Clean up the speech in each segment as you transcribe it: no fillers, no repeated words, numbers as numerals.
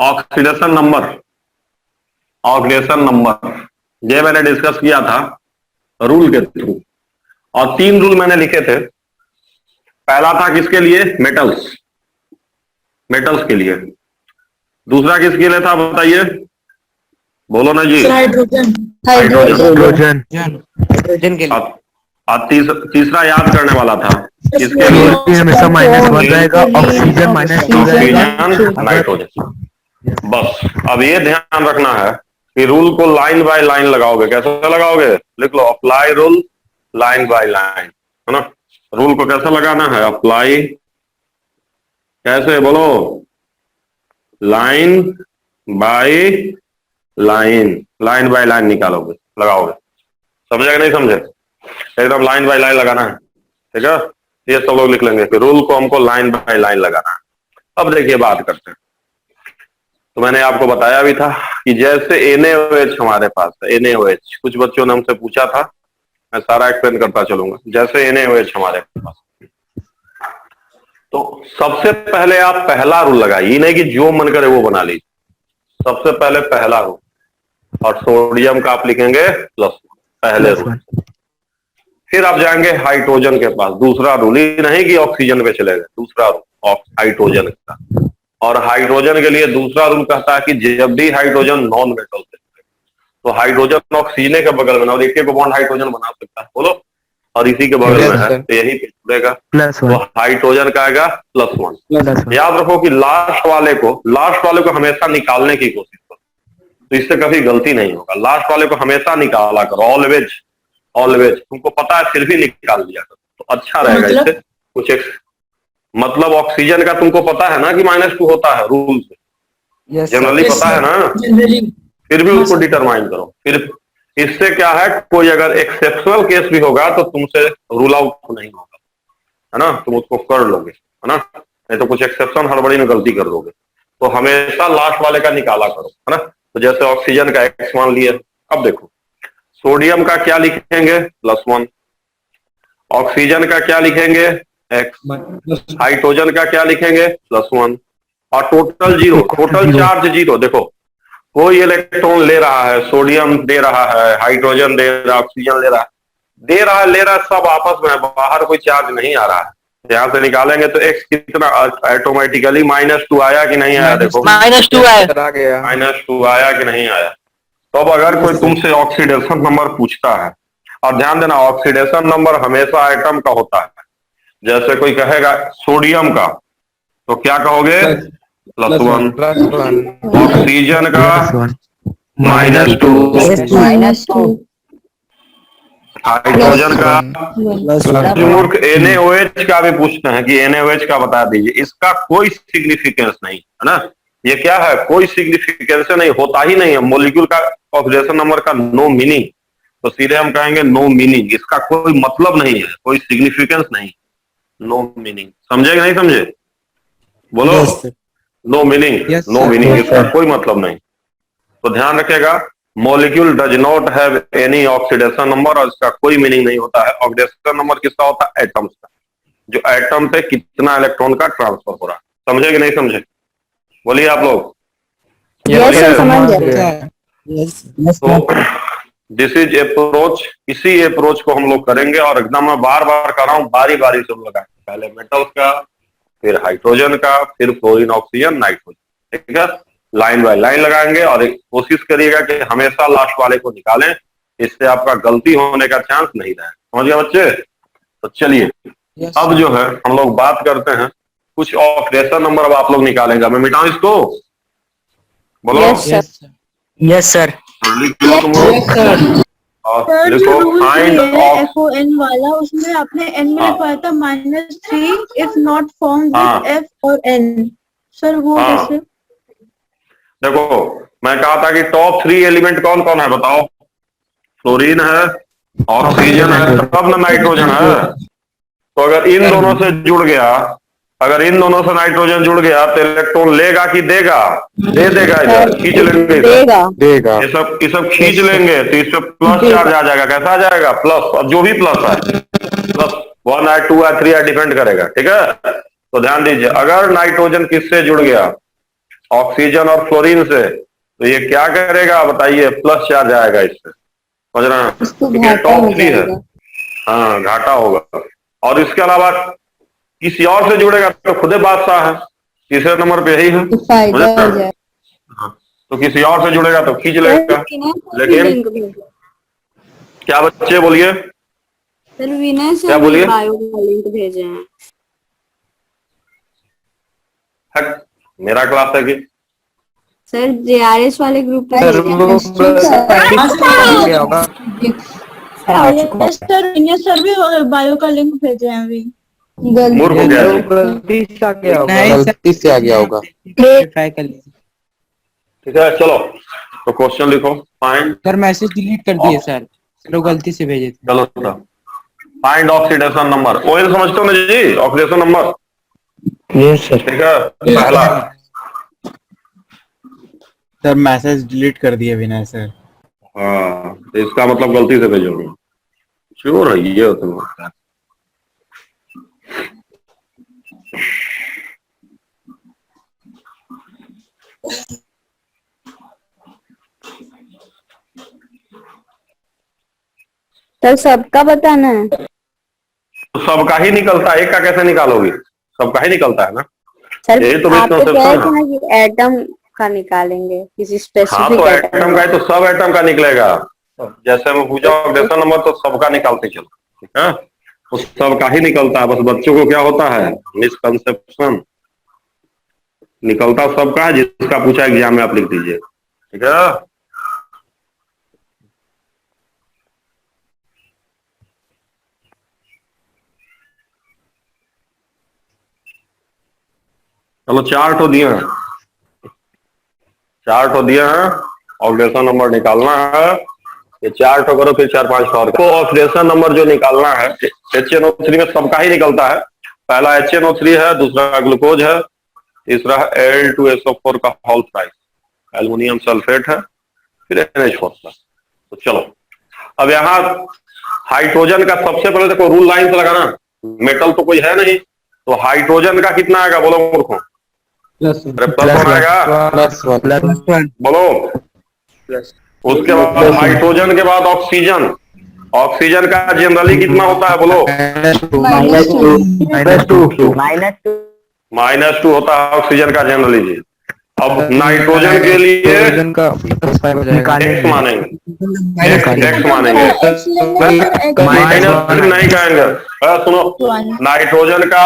Oxidation number, oxidation number ये मैंने discuss किया था रूल के थ्रू, और 3 रूल मैंने लिखे थे। पहला था किसके लिए? मेटल्स, मेटल्स के लिए। दूसरा किसके लिए था बताइए, बोलो ना जी। हाइड्रोजन। हाइड्रोजन। हाइड्रोजन के लिए। और तीसरा याद करने वाला था किसके लिए? हमेशा -1 रहेगा, ऑक्सीजन -2 रहेगा। Oxygen, nitrogen. बस अब ये ध्यान रखना है कि रूल को लाइन बाय लाइन लगाओगे। कैसे लगाओगे? लिख लो, apply rule line by line, है ना। रूल को कैसे लगाना है? अप्लाई, कैसे बोलो? Line by line, line by line निकालोगे, लगाओगे। समझे कि नहीं समझे? एकदम लाइन बाय लाइन लगाना है, ठीक है। ये सब लोग लिख लेंगे कि रूल को हमको लाइन बाय लाइन लगाना है। अब देखिए बात करते हैं। तो मैंने आपको बताया भी था कि जैसे NaOH हमारे पास है, NaOH, कुछ बच्चों ने हमसे पूछा था, मैं सारा एक्सप्लेन करता चलूंगा। जैसे NaOH हमारे पास, तो सबसे पहले आप पहला रूल लगाइए, नहीं कि जो मन करे वो बना लीजिए। सबसे पहले पहला रूल, और सोडियम का आप लिखेंगे +1, पहले रूल। फिर आप जाएंगे हाइड्रोजन के पास, दूसरा रूल, ही नहीं कि ऑक्सीजन पे चले गए, दूसरा रूल हाइड्रोजन का। और हाइड्रोजन के लिए दूसरा रूल कहता है कि जब भी हाइड्रोजन नॉन मेटल से, तो हाइड्रोजन ऑक्सीजन के बगल में, और एक बॉन्ड हाइड्रोजन बना सकता है, बोलो, और इसी के बगल में है, तो यही पे जुड़ेगा, तो हाइड्रोजन का आएगा +1। याद रखो कि लास्ट वाले को हमेशा निकालने की कोशिश करो, तो इससे कभी गलती नहीं होगा। लास्ट वाले को हमेशा निकाला करो, ऑलवेज ऑलवेज। तुमको पता है फिर भी निकाल दिया करो, तो अच्छा रहेगा। इससे कुछ एक मतलब ऑक्सीजन का तुमको पता है ना कि -2 होता है रूल से, जनरली पता है ना, फिर भी उसको डिटरमाइन करो। फिर इससे क्या है, कोई अगर एक्सेप्शनल केस भी होगा तो तुमसे रूल आउट नहीं होगा, है ना, तुम उसको कर लोगे, है ना। नहीं तो कुछ एक्सेप्शन हड़बड़ी में गलती कर दोगे। तो हमेशा लास्ट वाले का निकाला करो, है ना। तो जैसे ऑक्सीजन का X मान लिए। अब देखो सोडियम का क्या लिखेंगे? +1। ऑक्सीजन का क्या लिखेंगे? X। हाइड्रोजन का क्या लिखेंगे? +1। और टोटल 0, टोटल चार्ज 0। देखो कोई इलेक्ट्रॉन ले रहा है, सोडियम दे रहा है, हाइड्रोजन दे रहा है, ऑक्सीजन ले रहा है, ले रहा है, सब आपस में, बाहर कोई चार्ज नहीं आ रहा है। यहां से निकालेंगे तो X कितना ऑटोमेटिकली -2 आया कि नहीं आया? देखो -2 आया, -2 आया कि नहीं आया। तो अब अगर कोई तुमसे ऑक्सीडेशन नंबर पूछता है, और ध्यान देना ऑक्सीडेशन नंबर हमेशा एटम का होता है। जैसे कोई कहेगा सोडियम का, तो क्या कहोगे? +1। ऑक्सीजन का -2। हाइड्रोजन का मूर्ख NaOH का भी पूछते हैं कि NaOH का बता दीजिए, इसका कोई सिग्निफिकेंस नहीं है ना। ये क्या है? कोई सिग्निफिकेंस नहीं, होता ही नहीं है। मॉलिक्यूल का ऑक्सीडेशन नंबर का नो मीनिंग, तो सीधे हम कहेंगे नो मीनिंग। इसका कोई मतलब नहीं है, कोई सिग्निफिकेंस नहीं, नो मीनिंग। समझे कि नहीं समझे? बोलो। नो मीनिंग, नो मीनिंग, इसका कोई मतलब नहीं। तो ध्यान रखिएगा, molecule does not have any oxidation number, और इसका कोई मीनिंग नहीं होता है। ऑक्सीडेशन नंबर किसका होता है? एटम्स का, जो एटम पे कितना इलेक्ट्रॉन का ट्रांसफर हो रहा है। समझे कि नहीं समझे? बोलिए आप लोग। तो दिस इज अप्रोच, इसी अप्रोच को हम लोग करेंगे। और एकदम मैं बार बार कर रहा हूँ, बारी बारी से लगाएं, पहले मेटल्स का, फिर हाइड्रोजन का, फिर फ्लोरीन, ऑक्सीजन, नाइट्रोजन, ठीक है। लाइन बाय लाइन लगाएंगे, और कोशिश करिएगा कि हमेशा लास्ट वाले को निकालें, इससे आपका गलती होने का चांस नहीं रहे। समझ गए बच्चे? तो चलिए अब जो है हम लोग बात करते हैं कुछ ऑक्सीडेशन नंबर। अब आप लोग निकालेंगे, मैं मिटाऊं इसको? बोलो। Yes sir. लिखो फाइंड FON वाला, उसमें आपने N में लिखवाया था -3 if not formed with F और N। सर वो कैसे? देखो मैं कहा था कि टॉप 3 एलिमेंट कौन कौन है बताओ? फ्लोरीन है, ऑक्सीजन है, तब ना नाइट्रोजन है। तो अगर इन दोनों से जुड़ गया, अगर इन दोनों से नाइट्रोजन जुड़ गया, तो इलेक्ट्रॉन लेगा कि देगा? दे देगा, इधर खींच लेंगे, देगा। ये सब खींच लेंगे, तो इस पे प्लस चार्ज आ जाएगा। कैसा आ जाएगा? प्लस। और जो भी प्लस है, प्लस 1 है, 2 है, 3 है, डिपेंड करेगा, ठीक है। तो ध्यान दीजिए, अगर नाइट्रोजन किससे जुड़ गया? ऑक्सीजन और फ्लोरीन से, तो ये क्या करेगा बताइए, प्लस चार्ज आएगा इससे, समझ रहे हैं, इसको ठीक है, घाटा हो टॉप 3 है। जाएगा। हाँ घाटा होगा। और इसके अलावा किसी और से जुड़ेगा तो खुदे बादशाह है, तीसरे नंबर पे यही है, तो फायदा समझ हो रहे हैं? जाएगा। हाँ, तो किसी और से जुड़ेगा तो खींच लेगा। सर लेकिन लिंक भेजो। क्या बच्चे बोलिए, सर विनय क्या सर भी बोलिए, बायो का लिंक भेजे हैं। हट, मेरा क्लास है कि सर जेआरएस वाले ग्रुप पे सर भेजे वो हैं। क्या होगा? सर विनय सर भी बायो का लिंक भेजे हैं अभी। मूर्ख हो गया जी। गलती से आ गया होगा। गलती से आ गया होगा। ट्राई कर लीजिए ठीक है चलो, तो क्वेश्चन लिखो, फाइंड, सर मैसेज डिलीट कर दिए सर, वो गलती से भेजे थे। चलो फाइंड ऑक्सीडेशन नंबर, ओएल समझते हो ना जी, ऑक्सीडेशन नंबर, यस सर। ठीक है, पहला, सर मैसेज डिलीट कर दिए विनय सर। हाँ तो इसका मतलब गलती से भेजोगे, श्योर है ये तुम, सर सबका बताना है। तो सबका ही निकलता है, एक का कैसे निकालोगे, सबका ही निकलता है ना, सर यही तो आप तो कह रहे मिसकंसेप्शन थे है। ना कि एटम का निकालेंगे, किसी हाँ स्पेसिफिक तो एटम एटम का ही तो सब एटम का निकलेगा, जैसे में पूजा ऑक्सीडेशन नंबर तो सबका निकालते चलो, ठीक है, तो सबका ही निकलता है, बस बच्चों को क्या होता है मिसकंसेप्शन, निकलता सबका है, जिसका पूछा एग्जाम में आप लिख दीजिए, ठीक है। चलो चार ठो दिए हैं, चार ठो दिए हैं, ऑक्सीडेशन नंबर निकालना है, ये चार ठो करो फिर चार पांच ठो और, तो ऑक्सीडेशन नंबर जो निकालना है HNO3 में सबका ही निकलता है, पहला HNO3 है, दूसरा ग्लूकोज है, तीसरा है Al2SO4 का होल प्राइस, एल्युमिनियम सल्फेट है, फिर NH4 प्लस। तो चलो अब यहाँ हाइड्रोजन का सबसे पहले देखो रूल लाइन से लगाना, मेटल तो कोई है नहीं, तो हाइड्रोजन का कितना आएगा बोलो मूर्खों, अरे प्लस वन आएगा, +1 बोलो, उसके बाद हाइड्रोजन के बाद ऑक्सीजन, ऑक्सीजन का जनरली कितना होता है बोलो, -2 होता है ऑक्सीजन का जनरली जी। अब नाइट्रोजन के लिए का +5 हो जाएगा। एक्स मानेंगे, एक्स मानेंगे, -3 नहीं कहेंगे, सुनो, नाइट्रोजन का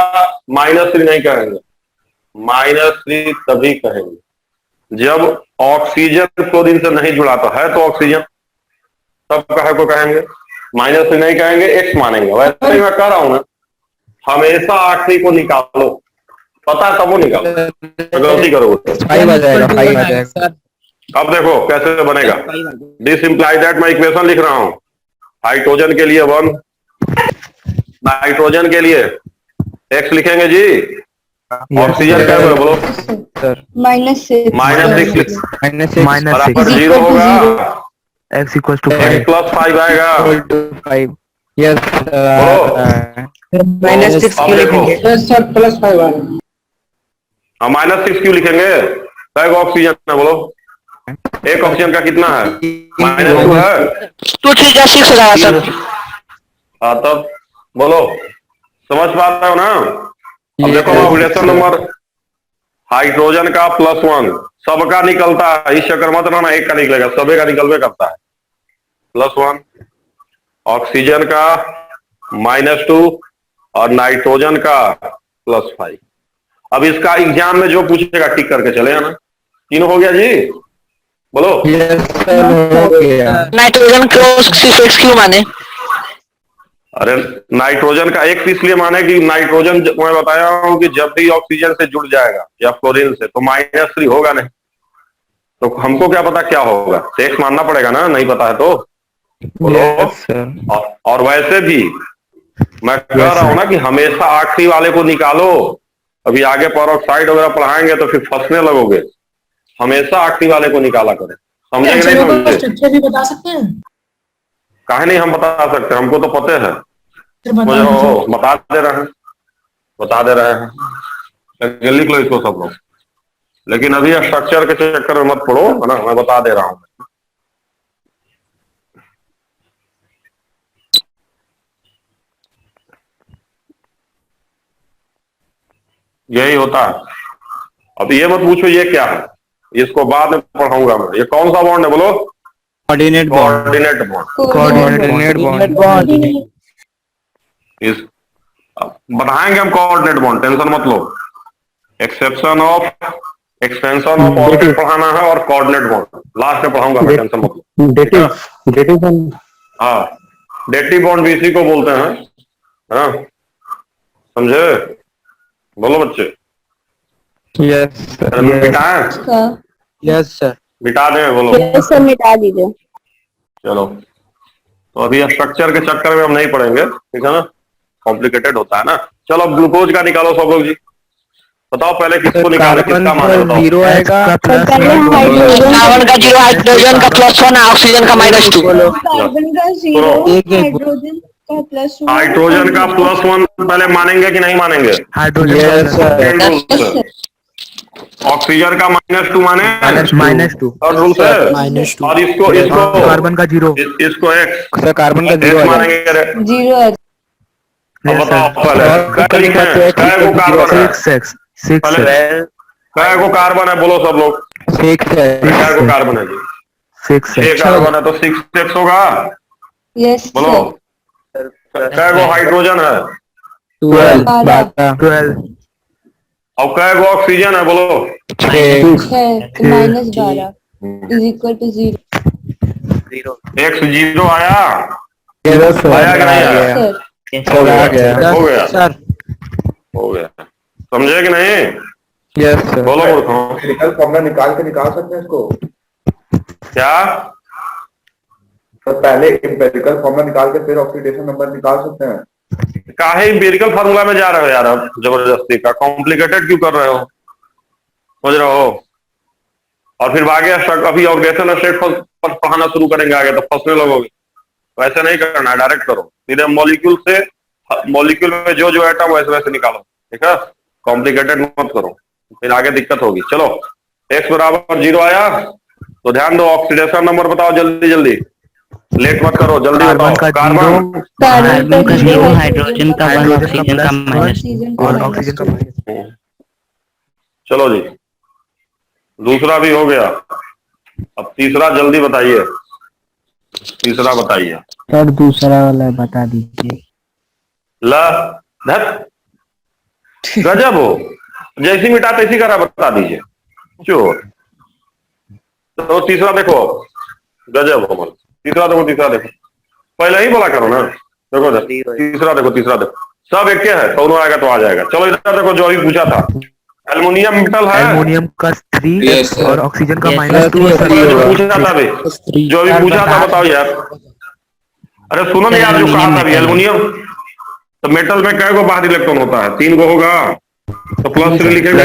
-3 नहीं कहेंगे, -3 तभी कहेंगे जब ऑक्सीजन फ्लोरीन से नहीं जुड़ा तो है, तो ऑक्सीजन तब कहे को कहेंगे, -3 नहीं कहेंगे, एक्स मानेंगे। वैसे ही मैं कह रहा हूं ना, हमेशा आखिरी को निकालो, पता है तब वो निकालो, तो गलती करोगे। 5 आ जाएगा, 5 आ जाएगा। अब देखो कैसे बनेगा, दिस इम्प्लाई दैट, मैं इक्वेशन लिख रहा हूं, हाइड्रोजन के लिए 1, नाइट्रोजन के लिए एक्स लिखेंगे जी, ऑक्सीजन क्या है बोलो, सर -6 -6 बराबर 0 होगा, x = 5 x + 5 आएगा, =5 यस -6 क्यों लिखेंगे, हम -6 क्यों लिखेंगे, कई ऑक्सीजन है बोलो, एक ऑक्सीजन का कितना है, -2 है, 2 3 जा 6 हो जाएगा सर। हाँ तब बोलो, समझ पा रहे हो ना। अब देखो ऑक्सीडेशन नंबर हाइड्रोजन का +1 सबका निकलता है, इस चक्कर मत रहना एक का निकलेगा, सभी का निकलवे करता है, +1, ऑक्सीजन का -2 और नाइट्रोजन का +5। अब इसका एग्जाम में जो पूछेगा टिक करके चले आना, तीनों हो गया जी, बोलो, नाइट्रोजन को 6 क्यों माने? अरे नाइट्रोजन का एक इसलिए माने कि नाइट्रोजन मैं बताया हूं कि जब भी ऑक्सीजन से जुड़ जाएगा या फ्लोरीन से तो -3 होगा नहीं, तो हमको क्या पता क्या होगा, सेक्स मानना पड़ेगा ना, नहीं पता है तो बोलो। और वैसे भी मैं कह रहा हूं ना कि हमेशा आखिरी वाले को निकालो, अभी आगे पेरोक्साइड वगैरह पढ़ाएंगे तो फिर फंसने लगोगे, हमेशा आखिरी वाले को निकाला करें, समझे कि नहीं समझे, भी बता सकते हैं, काहे नहीं हम बता सकते, हमको तो पते है, बता दे रहे हैं, बता दे रहे हैं, लिख लो इसको सब लोग, लेकिन अभी स्ट्रक्चर के चक्कर में मत पड़ो, है ना, मैं बता दे रहा हूं। यही होता है। अब ये मत पूछो ये क्या है, इसको बाद में पढ़ाऊंगा मैं। ये कौन सा बॉन्ड है बोलो? Coordinate bond. Coordinate bond. Coordinate bond. इस बताएंगे हम कोऑर्डिनेट बॉन्ड, टेंशन मत लो। Exception of, extension of orbit पढ़ाना है और कोऑर्डिनेट बॉन्ड लास्ट में पढ़ाऊंगा मैं, टेंशन मत लो। Dative bond. हाँ, डेटिव बॉन्ड भी इसी को बोलते हैं, हाँ समझे? बोलो बच्चे। यस मिटाएं? Yes sir. मिटा दें? बोलो। यस सर, मिटा दीजिए। चलो, तो अभी स्ट्रक्चर के चक्कर में हम नहीं पढ़ेंगे, ठीक है ना, कॉम्प्लिकेटेड होता है ना। चलो अब ग्लूकोज का निकालो सब लोग जी। बताओ पहले किसको निकाले, किसका मान है बताओ। जीरो आएगा, पहले हाइड्रोजन कार्बन का जीरो, हाइड्रोजन का +1, ऑक्सीजन का -2। कार्बन का 0, हाइड्रोजन का +1। हाइड्रोजन का +1 पहले मानेंगे कि नहीं मानेंगे? हाइड्रोजन ऑक्सीजन का -2 माने? -2 और रूल से -2। और इसको कार्बन का 0, इसको x सर कार्बन का 0 x मानेंगे। 0 है। अब बताओ पहले कै को कार्बन है? 6 पहले कै को कार्बन है बोलो सब लोग। 6 कै को कार्बन है जी? 6 कार्बन है तो 6 होगा। यस बोलो कै को हाइड्रोजन है? 12 और कै को ऑक्सीजन है बोलो? 6 -12 = 0। x 0 आया? यस आया कि नहीं आया? सर सर आ गया। हो गया सर हो गया, समझे कि नहीं? Yes sir. बोलो मूर्खों। एम्पिरिकल फॉर्मूला निकाल सकते हैं इसको। क्या? तो पहले एम्पिरिकल फॉर्मूला निकाल के फिर ऑक्सीडेशन नंबर निकाल सकते हैं। काहे एम्पिरिकल फार्मूला में जा रहे हो यार? अब जबरदस्ती का कॉम्प्लिकेटेड क्यों कर रहे हो? समझ रहे हो? और फिर आगे अभी ऑर्गेनाइजेशन स्टेट पर पढ़ाना शुरू करेंगे आगे तो फंसने लगोगे। वैसे नहीं करना है, डायरेक्ट करो सीधे मॉलिक्यूल से। मॉलिक्यूल में जो एटम वैसे वैसे निकालो, ठीक है? कॉम्प्लिकेटेड मत करो, फिर आगे दिक्कत होगी। चलो x = 0 आया तो ध्यान दो, ऑक्सीडेशन नंबर बताओ जल्दी जल्दी, लेट मत करो, जल्दी बताओ। कार्बन का 0, हाइड्रोजन का 1, ऑक्सीजन का -2 और ऑक्सीजन का -2। चलो जी, दूसरा भी हो गया। अब तीसरा जल्दी बताइए, तीसरा बताइए। सर दूसरा वाला बता दीजिए। ला धत गजब हो, जैसी मिटा तैसी करा, बता दीजिए चोर। तो तीसरा देखो, गजब हो। तीसरा देखो, तीसरा देखो, पहले ही बोला करो ना। देखो तीसरा देखो, तीसरा देखो, सब एक है, दोनों आएगा तो आ जाएगा। चलो इधर देखो, जो अभी पूछा था एल्युमिनियम मेटल है। एल्युमिनियम का 3 और ऑक्सीजन का -2 जो पूछा था अभी, जो अभी पूछा था बताओ यार। अरे सुनो ना यार, जो कहा था अभी एल्युमिनियम, तो मेटल में कै को बाहरी इलेक्ट्रॉन होता है? 3 को होगा, तो +3 लिखेंगे।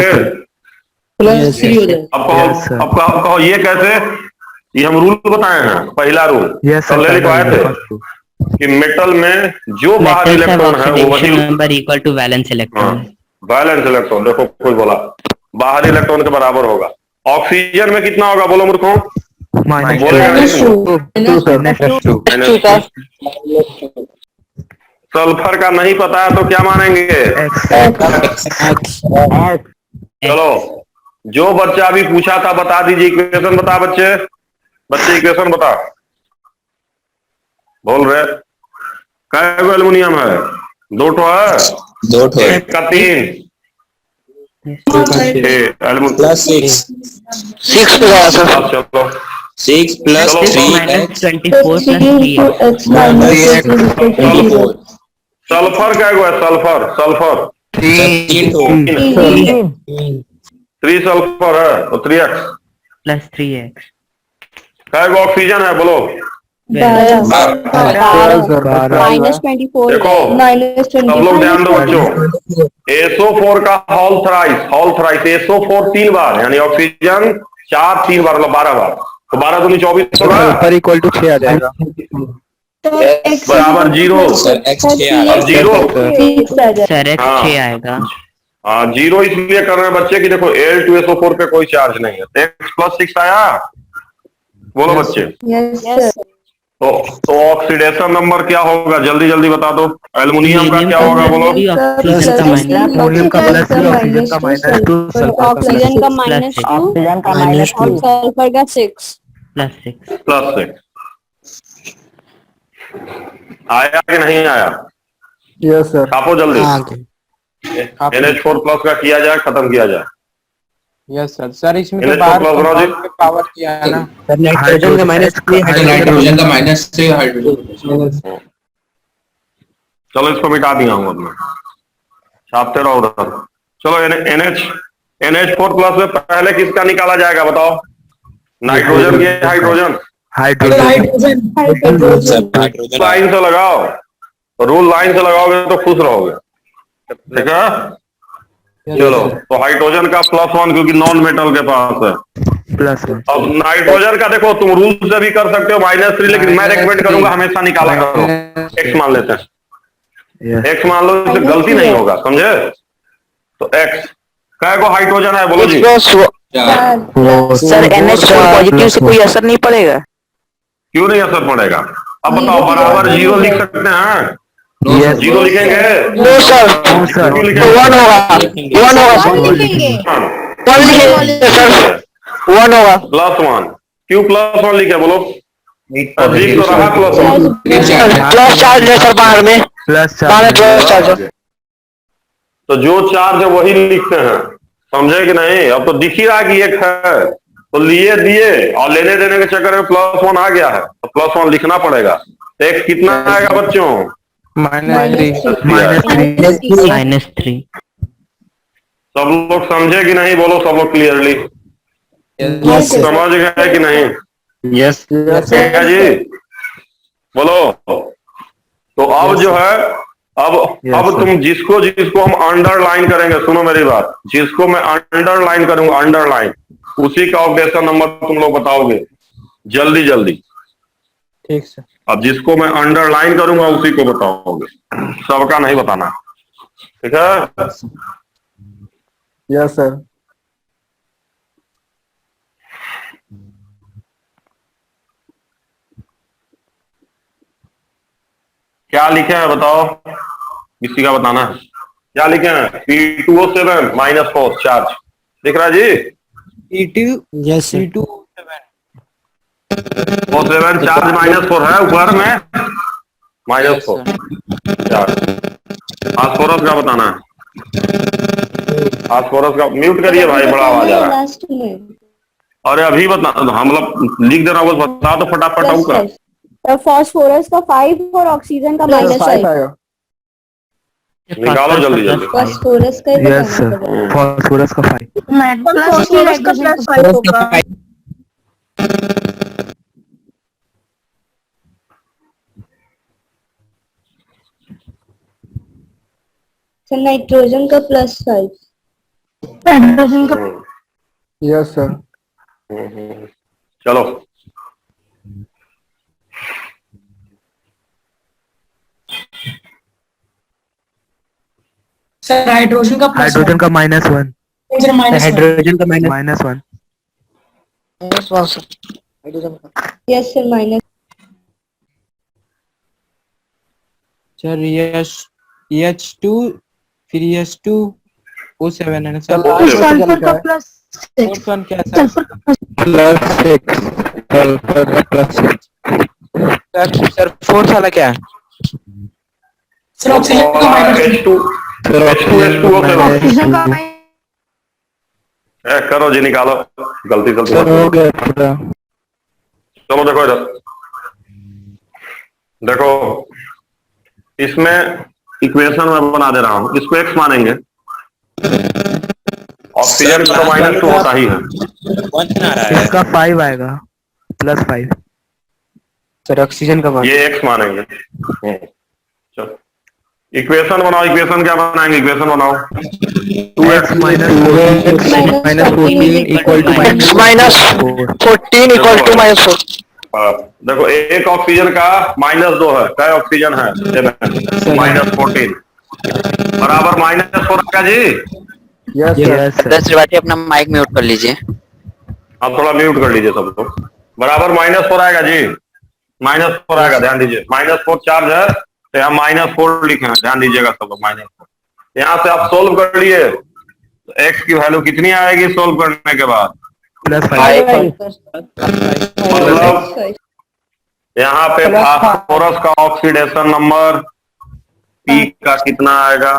अब कहो ये कैसे? ये हम रूल बताए हैं, पहला रूल पहले लिखवाए थे कि मेटल में जो बाहरी इलेक्ट्रॉन है वो वही number equal to valence electron. Valence electron, देखो कोई बोला बाहरी इलेक्ट्रॉन के बराबर होगा। ऑक्सीजन में कितना होगा बोलो मूर्खों? सल्फर का नहीं पता है तो क्या मानेंगे? चलो, जो बच्चा अभी पूछा था बता दीजिए, इक्वेशन बता बच्चे, बच्चे इक्वेशन बता। बोल रहे कै गो एल्युमिनियम है? 2 ठो है, 2 ठो है। 1 का 3 +6 चलो 6 + 3x -24 + 3x। सल्फर कै गो है? सल्फर सल्फर 3 ठो। 3 सल्फर है तो 3x + 3x। कै गो ऑक्सीजन है बोलो? -24 देखो सब लोग ध्यान दो बच्चों, SO4 का होल थ्राइस SO4 3 बार, यानी ऑक्सीजन 4 3 बार, मतलब 12 बार, तो 12 दूनी 24 होगा। सल्फर = 6 आ जाएगा, बराबर 0 सर x 6 आ रहा है। 0 सर x 6 आएगा। जीरो इसलिए कर रहे हैं बच्चे कि देखो Al2SO4 पे कोई चार्ज नहीं है, तो X + 6 आया। बोलो बच्चे। Yes, sir. तो ऑक्सीडेशन नंबर क्या होगा, जल्दी जल्दी बता दो। एल्युमिनियम का क्या होगा बोलो। ऑक्सीजन का माइनस अमोनियम का प्लस, ऑक्सीजन का माइनस 2, ऑक्सीजन का -2 -2 और सल्फर का 6। +6 +6 आया कि नहीं आया? Yes sir. छापो जल्दी। आपने- NH4+ का किया जाए, खत्म किया जाए। Yes sir. सर इसमें तो NH4+ बाहर बनाओ जी। कंपाउंड में पावर किया है ना। नाइट्रोजन का -3, नाइट्रोजन का -6 हाइड्रोजन। चलो इसको मिटा दिया हूँ अब मैं, छापते रहो उधर। चलो NH4+ में पहले किसका निकाला जाएगा बताओ? नाइट्रोजन की हाइड्रोजन? लाइन से लगाओ, रूल लाइन से लगाओगे तो खुश रहोगे, ठीक है। चलो तो हाइड्रोजन का +1 क्योंकि नॉन मेटल के पास है। +1। अब नाइट्रोजन का देखो तुम रूल से भी कर सकते हो -3, लेकिन मैं रेकमेंड करूंगा हमेशा निकाला करो। X मान लेते हैं, X मान लो, इससे गलती नहीं होगा, समझे। तो X क्या को हाइड्रोजन है बोलो जी। सर NH4 पॉजिटिव से कोई असर नहीं पड़ेगा? क्यों नहीं असर पड़ेगा? अब बताओ, बराबर 0 लिख सकते हैं? 0 लिखेंगे? नो सर, क्यों लिखेंगे? 1 होगा, 1 होगा, 1 लिखेंगे सर, 1 होगा। +1 क्यों +1 लिखे बोलो? अजीब तो रहा +1। प्लस चार्ज है सर बाहर में, प्लस बाहर में प्लस चार्ज है। तो जो चार्ज है वही लिखते हैं, समझे कि नहीं। अब तो दिख ही रहा कि एक है, तो लिए दिए और लेने देने के चक्कर में +1 आ गया है, तो +1 लिखना पड़ेगा। X कितना आएगा बच्चों? -3 सब लोग समझे कि नहीं बोलो, सब लोग क्लियरली समझ गए कि नहीं? यस ठीक है जी, बोलो। तो अब जो है, अब तुम जिसको जिसको हम अंडरलाइन करेंगे, सुनो मेरी बात, जिसको मैं अंडरलाइन करूंगा, अंडरलाइन, उसी का ऑक्सीडेशन नंबर तुम लोग बताओगे जल्दी जल्दी। ठीक सर। अब जिसको मैं अंडरलाइन करूंगा उसी को बताओगे, सबका नहीं बताना, ठीक है। Yes sir. क्या लिखे हैं बताओ, किसी का बताना है। क्या लिखे हैं? P2O7 -4 चार्ज दिख रहा है जी। यस C2 O7 चार्ज -4 है, ऊपर में -4 चार्ज। फास्फोरस का बताना है, फास्फोरस का म्यूट करिए भाई, बड़ा आवाज आ रहा है। लास्ट में अरे अभी बता, हम लोग लिख दे रहा हूँ, बस बता दो फटाफट। होगा फास्फोरस का 5 और ऑक्सीजन का -5 आएगा। निकालो जल्दी जल्दी। फास्फोरस का यस सर, फास्फोरस का 5। फास्फोरस का +5 होगा। नाइट्रोजन का +5। हाइड्रोजन का यस सर। चलो सर हाइड्रोजन का -1, हाइड्रोजन का -1। Yes sir minus. Sir H2 फिर H2O7 है ना सर। सल्फर का +6। +1 क्या सर? सर 4 वाला क्या है? सर ऑक्सीजन का ऑक्सीजन का करो जी, निकालो गलती गलती। चलो देखो इधर, देखो इसमें इक्वेशन मैं बना दे रहा हूं, इसको X मानेंगे। ऑक्सीजन का तो -2 होता ही है, इसका 5 आएगा, +5। सर ऑक्सीजन का ये X मानेंगे। चलो इक्वेशन बनाओ, इक्वेशन क्या बनाएंगे, इक्वेशन बनाओ। 2x - 14 equal to -14 equal to -4। देखो एक ऑक्सीजन का -2 है, क्या ऑक्सीजन है? -14। बराबर -4 आएगा जी। Yes sir. दस त्रिपाठी अपना माइक म्यूट कर लीजिए। आप थोड़ा म्यूट कर लीजिए सबको। बराबर -4 आएगा जी। -4 आएगा, ध्यान दीजिए। -4 चार्ज है तो यहाँ -4 लिखे हैं, ध्यान दीजिएगा सब लोग। -4 यहाँ से आप सोल्व कर लिए तो x की वैल्यू कितनी आएगी सोल्व करने के बाद? +5। मतलब यहाँ पे फास्फोरस का ऑक्सीडेशन नंबर P का कितना आएगा?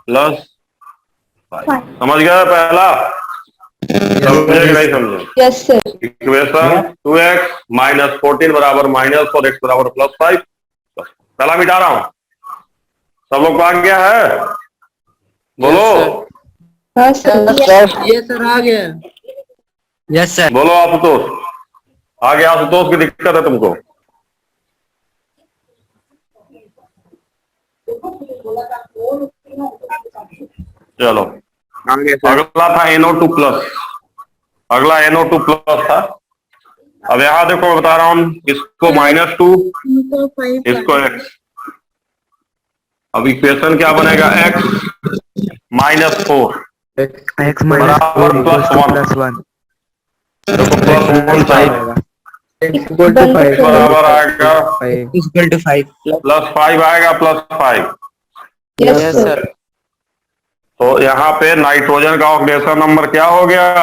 +5। समझ गया पहला? समझे कि नहीं समझे? Yes sir. इक्वेशन 2x -14 बराबर -4 x बराबर +5। पहला मिटा रहा हूं। सब लोग को आ गया है? बोलो। हाँ सर। ये सर आ गया। Yes sir. बोलो आशुतोष। आ गया आशुतोष, की दिक्कत है तुमको? चलो अगला था NO2+। अगला NO2+ था। अब यहाँ देखो मैं बता रहा हूँ, इसको -2, इसको x। अब इक्वेशन क्या बनेगा? x -4 x बराबर +1। देखो +1 चाहिए, बराबर आएगा +5 आएगा, +5। Yes sir. तो यहाँ पे नाइट्रोजन का ऑक्सीडेशन नंबर क्या हो गया?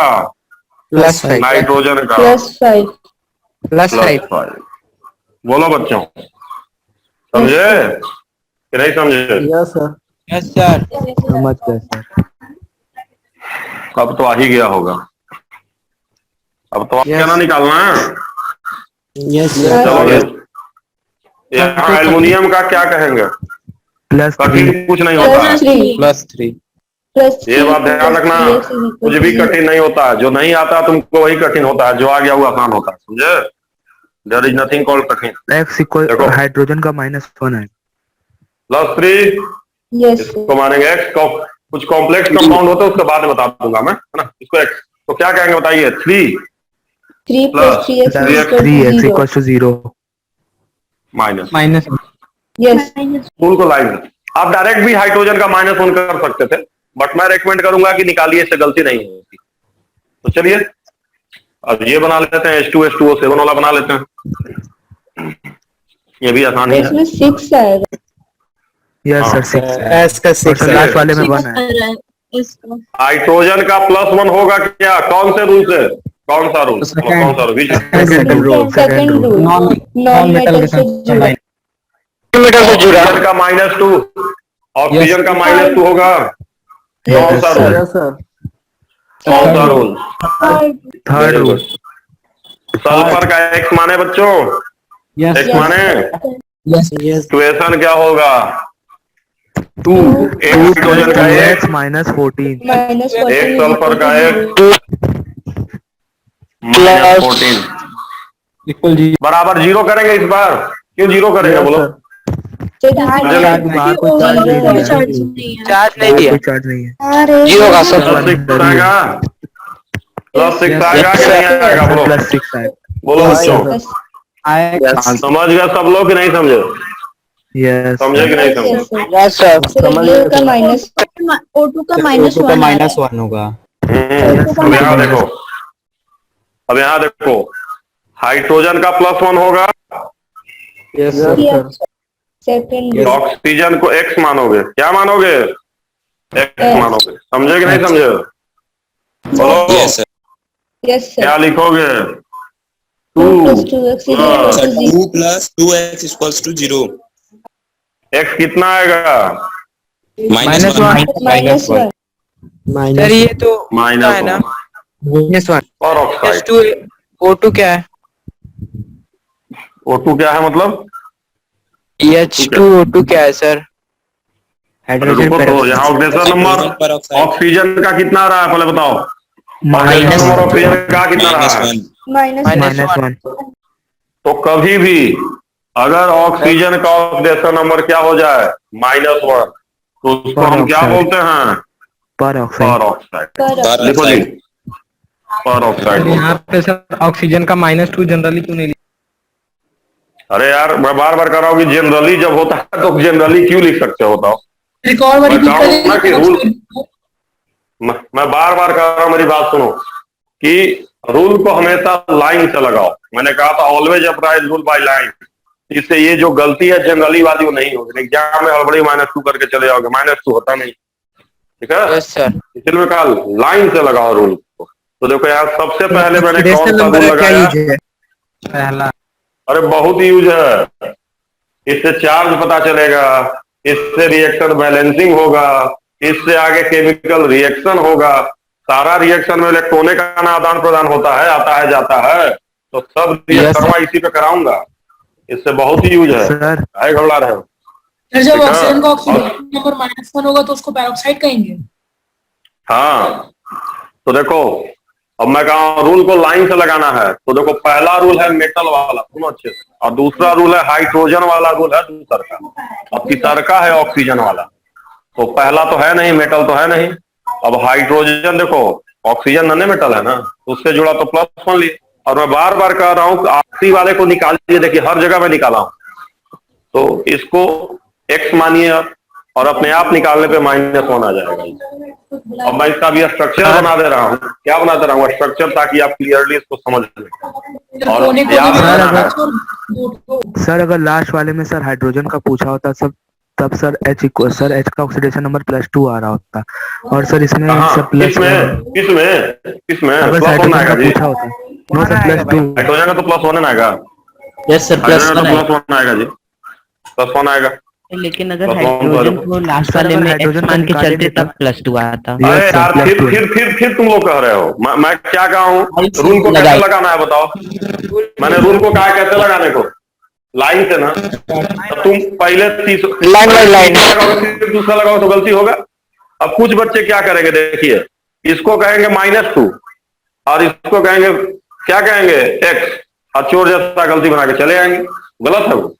+5। नाइट्रोजन का +5। +5। बोलो बच्चों, समझे कि नहीं समझे? Yes sir. Yes sir. समझ गए सर। अब तो आ ही गया होगा। अब तो क्या ना निकालना है। यस चलो यहाँ एल्युमिनियम का क्या कहेंगे? कठिन कुछ नहीं होता है। +3। ये बात ध्यान रखना, कुछ भी कठिन नहीं होता है। जो नहीं आता तुमको वही कठिन होता है, जो आ गया वो आसान होता है। समझे? देयर इज नथिंग कॉल्ड कठिन। x इक्वल हाइड्रोजन का -1 है। +3। यस इसको मानेंगे x को। कुछ कॉम्प्लेक्स कंपाउंड होते हैं उसके बाद में बता दूंगा मैं, है ना? इसको x तो क्या कहेंगे बताइए? 3 + 3x = 0। माइनस। यस स्कूल को लाइन में आप डायरेक्ट भी हाइड्रोजन का -1 कर सकते थे, बट मैं रेकमेंड करूंगा कि निकालिए, इससे गलती नहीं होती। तो चलिए अब ये बना लेते हैं, H2SO7 वाला बना लेते हैं। ये भी आसान ही है। इसमें 6 आएगा। यस सर 6 है। S का 6 है। लास्ट वाले में 1 है। हाइड्रोजन का +1 होगा क्या? कौन से रूल से? कौन सा रूल? कौन सा rule? Second rule. Second rule. Non metal से जुड़ा। ऑक्सीजन का -2, ऑक्सीजन का -2 होगा। कौन सा रूल? कौन सा रूल? Third rule. सल्फर का x माने बच्चों? x माने इक्वेशन क्या होगा? 2 हाइड्रोजन का x -14। एक सल्फर का x -14 इक्वल जी। बराबर 0 करेंगे इस बार। क्यों 0 करेंगे बोलो? चार्ज नहीं दिया। चार्ज नहीं है। जीरो का सर। +6 आएगा। +6 आएगा कि नहीं आएगा? बोलो +6 है। बोलो बच्चों। समझ गए सब लोग कि नहीं समझे? यस समझे कि नहीं समझे? O2 का -1 होगा। अब यहाँ देखो, अब यहाँ देखो, हाइड्रोजन का +1 होगा। सेकंड ऑक्सीजन को x मानोगे। क्या मानोगे? x मानोगे। समझे कि नहीं समझे? बोलो यस सर। क्या लिखोगे? 2 2 + 2x = 0। 2 + 2x = 0। x कितना आएगा? -1। सर ये तो -1 -1 और ऑक्साइड। O2 क्या है? O2 क्या है मतलब? H2O2 क्या है सर? रुको तो यहाँ ऑक्सीजन नंबर ऑक्सीजन का कितना आ रहा है पहले बताओ? ऑक्सीजन नंबर ऑक्सीजन का कितना रहा है? -1। तो कभी भी अगर ऑक्सीजन का ऑक्सीडेशन नंबर क्या हो जाए? -1, तो उसको हम क्या बोलते हैं? पर ऑक्साइड। लिखो जी, पर ऑक्साइड। यहाँ पे सर ऑक्सीजन का -2 जनरली क्यों नहीं लिखा? अरे यार मैं बार बार कर रहा हूँ कि जनरली जब होता है तो जनरली क्यों लिख सकते हो बताओ? एक और बार मैं रिपीट कहा हूं ना कि करेंगे। मैं बार बार कह रहा हूं, मेरी बात सुनो कि रूल को हमेशा लाइन से लगाओ। मैंने कहा था always apply rule by line. इससे ये जो गलती है जनरली वाली वो नहीं होगी। एग्जाम में हड़बड़ी -2 करके चले जाओगे, -2 होता नहीं, ठीक है। Yes sir. इसलिए मैं कहा लाइन से लगाओ रूल को। तो देखो यार, सबसे पहले मैंने कौन सा रूल लगाया? पहला। अरे बहुत यूज है, इससे चार्ज पता चलेगा, इससे रिएक्शन बैलेंसिंग होगा, इससे आगे केमिकल रिएक्शन होगा। सारा रिएक्शन में इलेक्ट्रॉनों का आदान प्रदान होता है, आता है जाता है, तो सब रिएक्शन मैं इसी पे कराऊंगा। इससे बहुत ही यूज है। सर काहे घबरा रहे हो? सर जब ठीक है। ऑक्सीजन का ऑक्सीजन नंबर -1 होगा तो उसको पेरोक्साइड कहेंगे। हाँ, तो देखो अब मैं कहा रूल को लाइन से लगाना है। तो देखो पहला रूल है मेटल वाला, सुनो अच्छे से, और दूसरा रूल है हाइड्रोजन वाला रूल है दूसरा का, और तीसरा है ऑक्सीजन वाला। तो पहला तो है नहीं, मेटल तो है नहीं। अब हाइड्रोजन देखो, ऑक्सीजन नन्हे मेटल है ना, तो उससे जुड़ा तो +1 लिए। और मैं बार बार कह रहा हूँ आखिरी वाले को निकालिए, देखिए हर जगह में निकाला हूं। तो इसको x मानिए और अपने आप निकालने पे -1 आ जाएगा। अब मैं इसका भी स्ट्रक्चर बना दे रहा हूँ। क्या बना दे रहा हूँ? स्ट्रक्चर, ताकि आप क्लियरली इसको समझ लें। और याद रखना है, सर अगर लास्ट वाले में सर हाइड्रोजन का पूछा होता सब, तब सर H का ऑक्सीडेशन नंबर +2 आ रहा होता, और सर इसमें सर किसमें किसमें अगर +1 हाइड्रोजन आएगा का जी? पूछा होता। No sir +2। हाइड्रोजन का तो +1 आएगा। यस सर हाइड्रोजन का तो +1 आएगा जी, +1 आएगा। लेकिन अगर +1 हाइड्रोजन को लास्ट वाले में H मान के चलते तब +2 आता। अरे यार, फिर तुम लोग कह रहे हो। मैं क्या कहा हूँ? रूल को कैसे लगाना है बताओ? मैंने रूल को कहा कैसे लगाने को? लाइन से ना। तो तुम पहले लाइन बाय लाइन फिर दूसरा लगाओ तो गलती होगा। अब कुछ बच्चे क्या करेंगे, देखिए, इसको कहेंगे -2 और इसको कहेंगे, क्या कहेंगे, x, और चोर जैसा गलती बना के चले आएंगे। गलत है वो।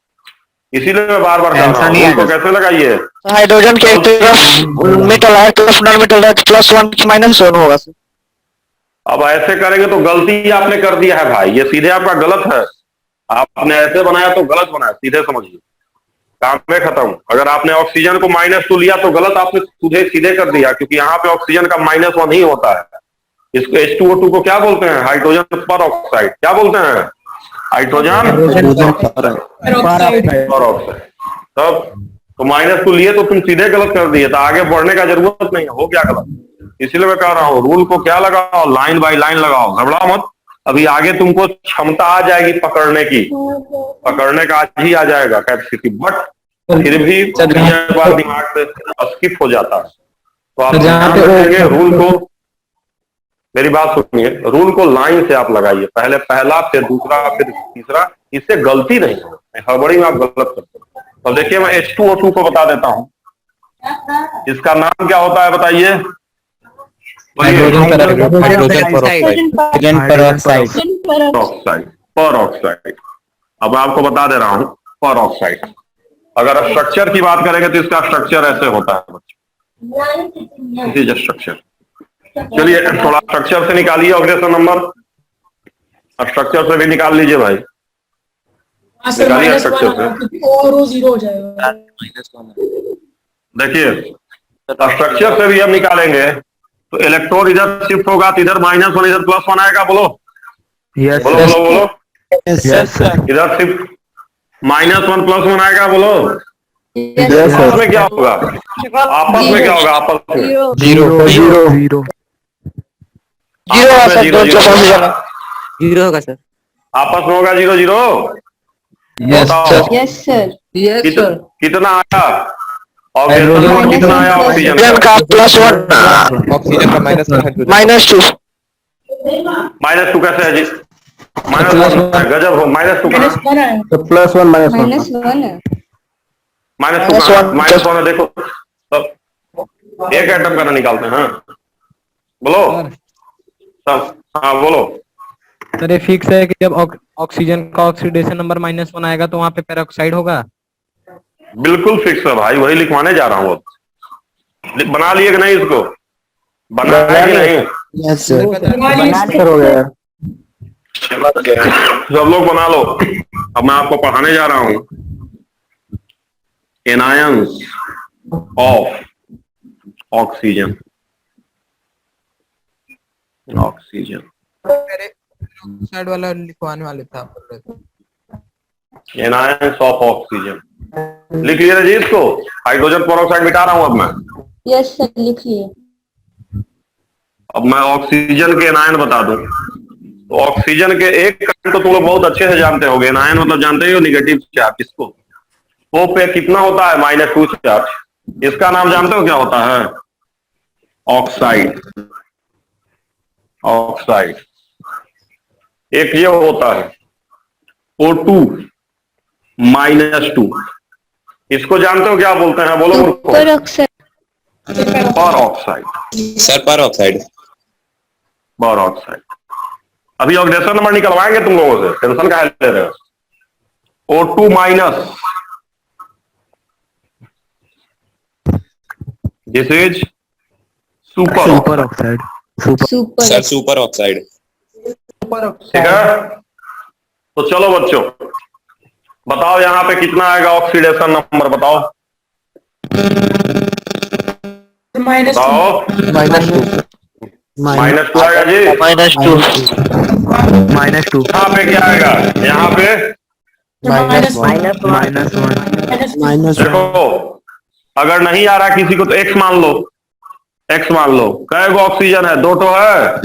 इसीलिए मैं बार बार कह रहा हूँ रूल को कैसे लगाइए। हाइड्रोजन के एक तरफ मेटल है, तरफ नॉन मेटल है, +1 -1 होगा सर। अब ऐसे करेंगे तो गलती आपने कर दिया है भाई, ये सीधे आपका गलत है। आपने ऐसे बनाया तो गलत बनाया, सीधे समझिए, काम में खत्म। अगर आपने ऑक्सीजन को -2 लिया तो गलत आपने सीधे कर दिया, क्योंकि यहाँ पे ऑक्सीजन का -1 ही होता है। इसको H2O2 को क्या बोलते हैं? हाइड्रोजन पर ऑक्साइड। क्या बोलते हैं? हाइड्रोजन पर ऑक्साइड। तब तो -2 लिए तो तुम सीधे गलत कर दिए, तो आगे बढ़ने का जरूरत नहीं है, हो गया गलत। इसीलिए मैं कह रहा हूँ रूल को क्या लगाओ, लाइन बाय लाइन लगाओ, घबराओ मत। अभी आगे तुमको क्षमता आ जाएगी पकड़ने की, पकड़ने का आज ही आ जाएगा कैपेसिटी, बट फिर भी बार दिमाग से स्किप हो जाता है। तो आप ध्यान रखेंगे रूल को। मेरी बात सुनिए, रूल को लाइन से आप लगाइए, पहले पहला, फिर दूसरा, फिर तीसरा। इससे गलती नहीं हो, हड़बड़ी में आप गलत करते हैं। तो देखिए मैं H2O2 को बता देता हूँ, इसका नाम क्या होता है बताइए? परऑक्साइड। अब मैं आपको बता दे रहा हूँ परऑक्साइड। अगर स्ट्रक्चर की बात करेंगे तो इसका स्ट्रक्चर ऐसे होता है बच्चों, दिस इज स्ट्रक्चर। चलिए थोड़ा स्ट्रक्चर से निकालिए ऑक्सीडेशन नंबर, स्ट्रक्चर से भी निकाल लीजिए भाई, निकालिए स्ट्रक्चर से। और वो 0 हो जाएगा। देखिए स्ट्रक्चर से भी हम निकालेंगे तो इलेक्ट्रॉन इधर शिफ्ट होगा, तो इधर -1 इधर +1 आएगा। बोलो यस बोलो बोलो बोलो। Yes sir. इधर शिफ्ट -1 +1 आएगा। बोलो आपस में क्या होगा? आपस में क्या होगा? आपस में 0 आपस में 0 होगा सर। आपस में होगा 0 बताओ यस सर। कितना आया? और कितना आया ऑक्सीजन का? +1 ऑक्सीजन का -2 -2 कैसे है जी? -1 गजब हो। -2 कहाँ? -1 है। +1 -1 -1 है। देखो तब एक एटम का ना निकालते हैं। हाँ बोलो सब। हाँ बोलो सर। ये फिक्स है कि जब ऑक्सीजन का ऑक्सीडेशन नंबर -1 आएगा तो वहाँ पे पेरोक्साइड होगा। बिल्कुल फिक्स है भाई, वही लिखवाने जा रहा हूँ। बना लिए कि नहीं? इसको बनाया कि नहीं? Yes sir. हो गया। सब लोग बना लो। अब मैं आपको पढ़ाने जा रहा हूँ anions of oxygen oxygen side वाला लिखवाने वाले थे आप बोल रहे थे। एनायंस ऑफ ऑक्सीजन लिख लिया जी इसको। हाइड्रोजन पेरोक्साइड मिटा रहा हूं अब मैं। यस सर लिखिए। अब मैं ऑक्सीजन के एनायन बता दूं तो ऑक्सीजन के एक कण तो तुम लोग बहुत अच्छे से जानते होगे। एनायन मतलब जानते ही हो निगेटिव चार्ज। इसको O पे कितना होता है -2 चार्ज। इसका नाम जानते हो क्या होता है? ऑक्साइड। ऑक्साइड। एक ये होता है O2 -2। इसको जानते हो क्या बोलते हैं? बोलो मुझको। पर ऑक्साइड। सर पर ऑक्साइड। पर ऑक्साइड। अभी ऑक्सीडेशन नंबर निकलवाएंगे तुम लोगों से, टेंशन काहे ले रहे हो। O2 minus, this is super oxide. Sir super oxide. ठीक है। तो चलो बच्चों बताओ यहाँ पे कितना आएगा ऑक्सीडेशन नंबर बताओ। बताओ। -2 आएगा जी। -2 यहाँ पे क्या आएगा? यहाँ पे देखो अगर नहीं आ रहा किसी को तो x मान लो। x मान लो। कै गो ऑक्सीजन है? 2 तो है।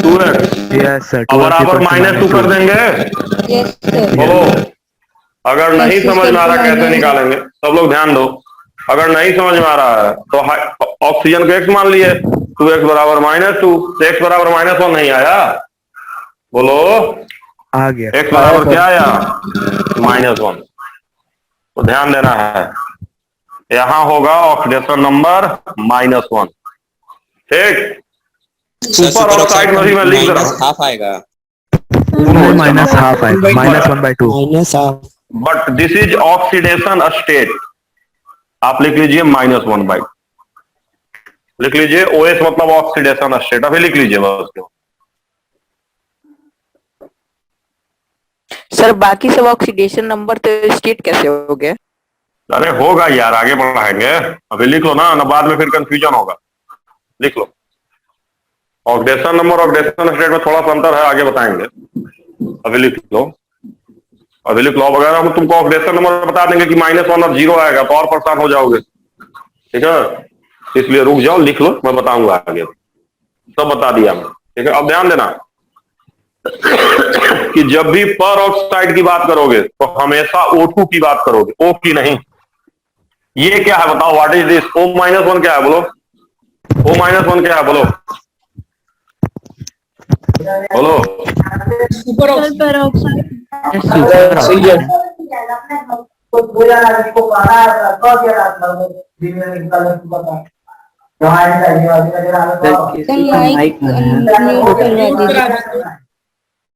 2x। Yes sir. अब बराबर -2 कर देंगे। बोलो अगर नहीं समझ में आ रहा कैसे निकालेंगे? सब लोग ध्यान दो। अगर नहीं समझ में आ रहा है तो ऑक्सीजन को x मान लिए। 2x बराबर -2। x बराबर -1 नहीं आया? बोलो आ गया। x बराबर क्या आया? -1। तो ध्यान देना है यहां होगा ऑक्सीडेशन नंबर -1। ठीक। सुपर ऑक्साइड में भी मैं लिख रहा हूं हाफ आएगा। -1/2 -1/2। But this is oxidation state. आप लिख लीजिए -1/2 लिख लीजिए। OH मतलब ऑक्सीडेशन स्टेट। अभी लिख लीजिए बस। सर बाकी सब ऑक्सीडेशन नंबर तो स्टेट कैसे हो गए? अरे होगा यार, आगे बढ़ाएंगे। अभी लिख लो ना बाद में फिर कंफ्यूजन होगा। लिख लो। ऑक्सीडेशन नंबर ऑक्सीडेशन स्टेट में थोड़ा सा अंतर है, आगे बताएंगे। अभी लिख लो। अभी लिख लो। अगर हम तुमको ऑक्सीडेशन नंबर बता देंगे कि -1 और 0 आएगा तो और परेशान हो जाओगे। ठीक है, इसलिए रुक जाओ, लिख लो, मैं बताऊंगा आगे। सब बता दिया मैं। ठीक है, अब ध्यान देना कि जब भी पर ऑक्साइड की बात करोगे तो हमेशा O2 की बात करोगे, O की नहीं। ये क्या है बताओ? What is this? O-1 क्या है बोलो? O-1 क्या है बोलो? बोलो। Super oxide.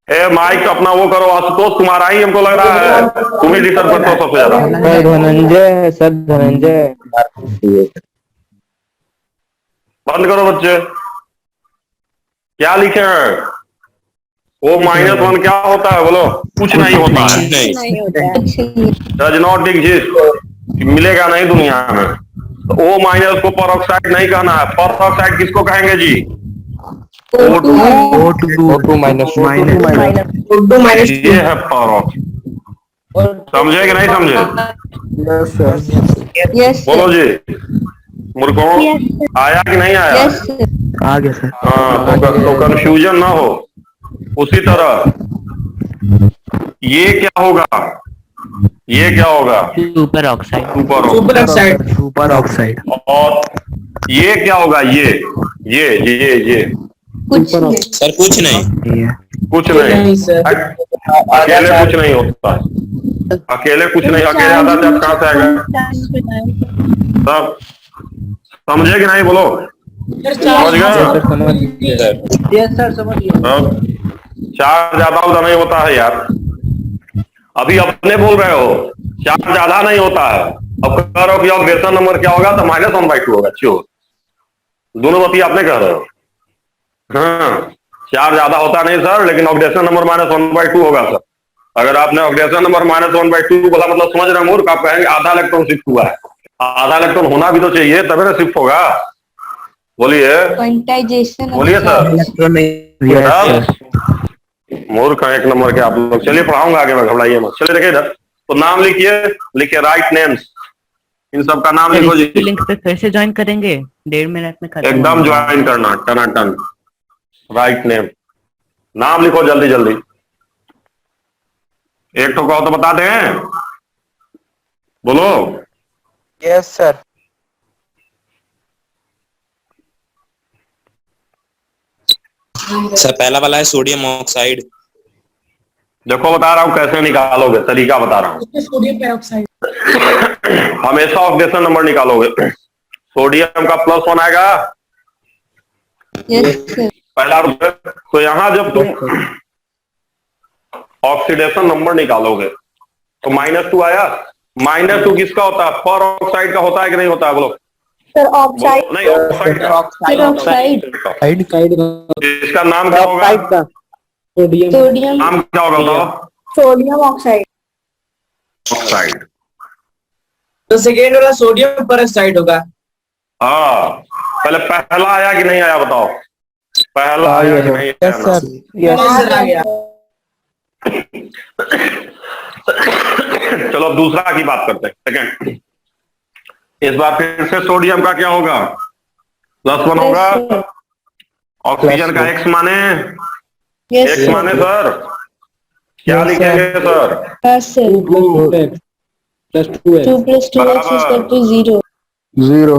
ए माइक अपना वो करो आशुतोष, तुम्हारा ही हमको लग रहा है। तुम ही डिस्टर्ब करते हो सबसे ज्यादा। धनंजय सर, धनंजय बंद करो बच्चे। क्या लिखे हैं? O-1 क्या होता है बोलो? कुछ नहीं होता है। Does not exist. मिलेगा नहीं दुनिया में। तो O- को परऑक्साइड नहीं कहना है। परऑक्साइड किसको कहेंगे जी? O2 ये है परऑक्साइड। समझे कि नहीं समझे? बोलो जी। मुर्खों आया कि नहीं आया? आ गया सर। हाँ तो कंफ्यूजन ना हो। उसी तरह ये क्या होगा? ये क्या होगा? Super oxide. Super oxide. और ये क्या होगा? ये सर कुछ नहीं। कुछ नहीं। अकेले कुछ नहीं होता। अकेले कुछ नहीं। अकेले आधा चार्ज कहां से आएगा? सब समझे कि नहीं? बोलो समझ गए? चार्ज ज्यादा उदा नहीं होता है यार। अभी अपने बोल रहे हो चार्ज ज्यादा नहीं होता है। अब कह रहे हो कि ऑक्सीडेशन नंबर क्या होगा? तो -1/2 होगा। क्यों? दोनों बात आपने कह रहे हो। हाँ चार्ज ज्यादा होता नहीं सर, लेकिन ऑक्सीडेशन नंबर -1/2 होगा सर। अगर आपने ऑक्सीडेशन नंबर -1/2 बोला मतलब समझ रहे मूर्ख, आप कहेंगे आधा इलेक्ट्रॉन शिफ्ट हुआ है। आधा इलेक्ट्रॉन होना भी तो चाहिए तभी ना शिफ्ट होगा। बोलिए क्वांटाइजेशन बोलिए सर। Yes sir. मूर्ख हैं एक नंबर के आप लोग। चलिए पढ़ाऊंगा आगे, मैं घबराइए मत। चलिए देखिए इधर, तो नाम लिखिए, लिखिए राइट नेम्स, इन सब का नाम लिखो जी। लिंक पे कैसे ज्वाइन करेंगे? 1.5 मिनट में खत्म एकदम होगा। ज्वाइन करना टनाटन। राइट नेम, नाम लिखो जल्दी जल्दी। एक तो कहो तो बता दें, बोलो। Yes sir. सर पहला वाला है सोडियम ऑक्साइड। देखो बता रहा हूं कैसे निकालोगे, तरीका बता रहा हूं। Sodium peroxide. हमेशा ऑक्सीडेशन नंबर निकालोगे। सोडियम का +1 आएगा पहला रूप। तो यहां जब तुम ऑक्सीडेशन नंबर निकालोगे तो -2 आया। -2 किसका होता है? पर ऑक्साइड का होता है कि नहीं होता है? बोलो। Sir oxide. नहीं, ऑक्साइड का। ऑक्साइड। इसका नाम क्या होगा? सोडियम। नाम क्या होगा बताओ? Sodium oxide. ऑक्साइड। तो सेकेंड वाला सोडियम पेरोक्साइड होगा। हाँ, पहले पहला आया कि नहीं आया बताओ? पहला आया कि नहीं आया? Yes sir. यस सर आ गया। चलो अब दूसरा की बात करते हैं। सेकंड, इस बार फिर से सोडियम का क्या होगा? +1 होगा। ऑक्सीजन का X माने, X माने सर क्या लिखेंगे सर? बराबर 0।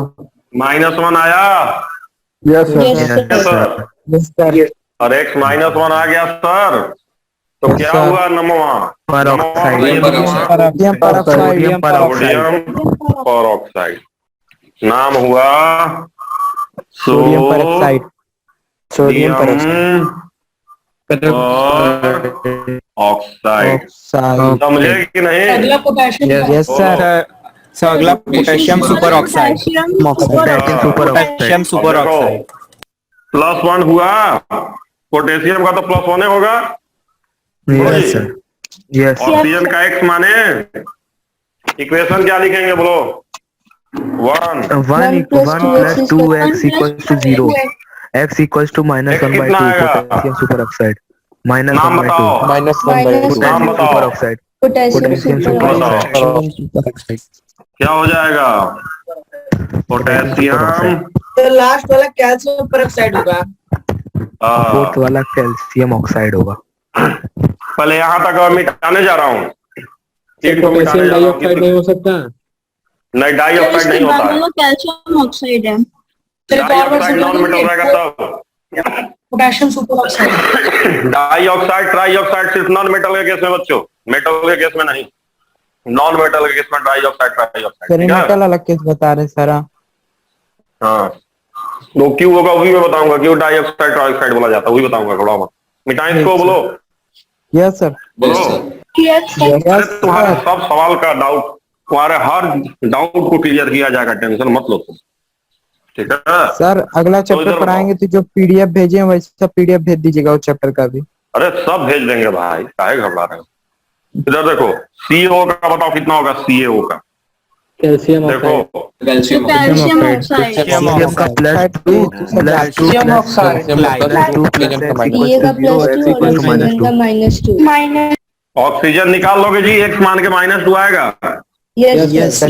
-1 आया। Yes sir. Sir yes sir. और X -1 आ गया सर, तो क्या हुआ नमवा? पर ऑक्साइड। Sodium peroxide. सोडियम पर ऑक्साइड। सोडियम पर ऑक्साइड। नाम हुआ सोडियम पेरोक्साइड। सोडियम सोडियम पर ऑक्साइड। समझे कि नहीं? अगला पोटेशियम। Yes sir. सर अगला potassium super oxide. Potassium super potassium oxide. Super oxide. +1 हुआ, पोटेशियम का तो +1 होगा। Yes sir. यस। ऑक्सीजन का X माने, इक्वेशन क्या लिखेंगे बोलो? 1 1 + 2x = 0। x = -1/2 potassium super oxide. नाम बताओ। -1/2 नाम पोटेशियम बताओ। Super oxide. Potassium super oxide. क्या हो जाएगा? पोटेशियम। तो लास्ट वाला कैल्शियम पेरोक्साइड होगा। फोर्थ वाला कैल्शियम ऑक्साइड होगा। पहले यहाँ तक मैं मिटाने जा रहा हूँ। एक तो मिटाने जा रहा हूँ। नहीं हो सकता। नहीं, डाइऑक्साइड नहीं होता है। कैल्शियम ऑक्साइड है। डाइऑक्साइड नॉन मेटल रहेगा तब। Potassium super oxide. Dioxide trioxide सिर्फ नॉन मेटल के केस में बच्चों, मेटल के केस में नहीं। नॉन मेटल के केस में डाइऑक्साइड ट्राइऑक्साइड। मेटल अलग केस बता रहे सर। हाँ, तो क्यों होगा वही मैं बताऊंगा। क्यों डाइऑक्साइड ट्राइऑक्साइड बोला जाता है वही बताऊंगा। थोड़ा मत मिटाएं इसको। बोलो यस सर। बोलो। अरे तुम्हारे सब सवाल का डाउट, तुम्हारे हर डाउट को क्लियर किया जाएगा। टेंशन मत लो तुम, ठीक है सर? अगला तो चैप्टर इधर पढ़ाएंगे तो जो पीडीएफ भेजे हैं वैसा पीडीएफ भेज दीजिएगा उस चैप्टर का भी। अरे सब भेज देंगे भाई, काहे घबरा रहे हो? इधर देखो, सीएओ का बताओ कितना होगा? सीएओ का कैल्शियम देखो, कैल्शियम ऑक्साइड। कैल्शियम का +2 कैल्शियम ऑक्साइड +2 + x = -2 ऑक्सीजन निकाल लोगे जी। X मान के -2 आएगा। Yes sir.